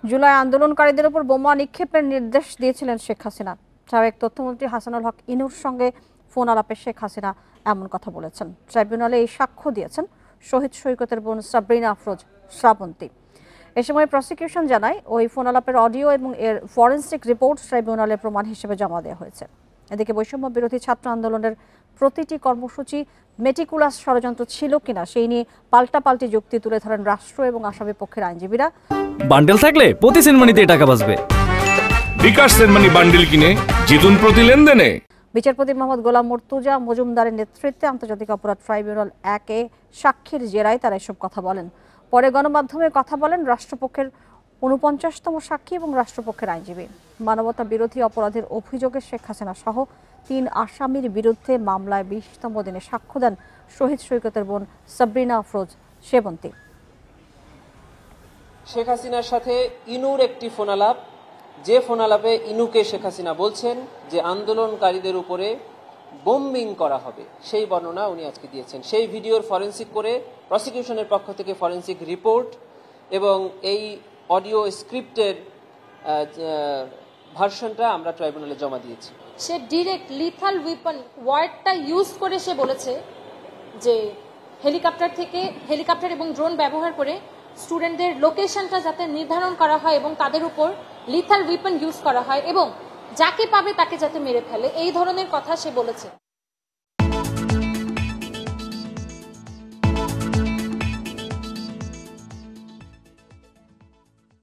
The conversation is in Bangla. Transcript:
জুলাই আন্দোলনকারীদের উপর বোমা নিক্ষেপের নির্দেশ দিয়েছিলেন শেখ হাসিনা। সাবেক তথ্যমন্ত্রী হাসানুল হক ইনুর সঙ্গে ফোন আলাপে শেখ হাসিনা এমন কথা বলেছেন। ট্রাইব্যুনালে এই সাক্ষ্য দিয়েছেন শহীদ সৈকতের বোন সাবরিনা আফরোজ শ্রাবন্তী। এ সময় প্রসিকিউশন জানায় ওই ফোন আলাপের অডিও এবং এর ফরেনসিক রিপোর্ট ট্রাইব্যুনালে প্রমাণ হিসেবে জমা দেওয়া হয়েছে। এদিকে বৈষম্য বিরোধী ছাত্র আন্দোলনের প্রতিটি কর্মসূচি মেটিকুলাস ষড়যন্ত্র ছিল কিনা সেই নিয়ে পাল্টাপাল্টি যুক্তি তুলে ধরেন রাষ্ট্র এবং আসামি পক্ষের আইনজীবীরা। বান্ডেল থাকলে প্রতি সেনমানিতে টাকা বাঁচবে। বিকাশ সেনমানি বান্ডেল কিনে জিতুন প্রতি লেনদেনে। বিচারপতি মোহাম্মদ গোলাম মুর্তুজা মজুমদারের নেতৃত্বে আন্তর্জাতিক অপরাধ ট্রাইব্যুনাল 1-এ সাক্ষীর জেরায় তারা এসব কথা বলেন। পরে গণমাধ্যমে কথা বলেন রাষ্ট্রপক্ষের ৪৯তম সাক্ষী এবং রাষ্ট্রপক্ষের আইনজীবী। মানবতা বিরোধী অপরাধের অভিযোগে শেখ হাসিনা সহ ৩ আসামির বিরুদ্ধে মামলায় ২০তম দিনে সাক্ষ্য দেন শহীদ সৈকতের বোন সাবরিনা আফরোজ শ্রাবন্তী। শেখ হাসিনার সাথে ইনুর একটি ফোনালাপ, যে ফোনালাপে ইনুকে শেখ হাসিনা বলছেন যে আন্দোলনকারীদের উপরে বোম্বিং করা হবে, সেই বর্ণনা উনি আজকে দিয়েছেন। সেই ভিডিওর ফরেনসিক করে প্রসিকিউশনের পক্ষ থেকে ফরেনসিক রিপোর্ট এবং এই অডিও স্ক্রিপ্টের ভার্সনটা আমরা ট্রাইব্যুনালে জমা দিয়েছি। সে ডিরেক্ট লিথাল ওয়েপন ওয়ার্ডটা ইউজ করে সে বলেছে যে হেলিকপ্টার এবং ড্রোন ব্যবহার করে স্টুডেন্টদের লোকেশনটা যাতে নির্ধারণ করা হয় এবং তাদের উপর লিথাল ওয়েপন ইউজ করা হয় এবং যাকে পাবে তাকে যাতে মেরে ফেলে, এই ধরনের কথা সে বলেছে।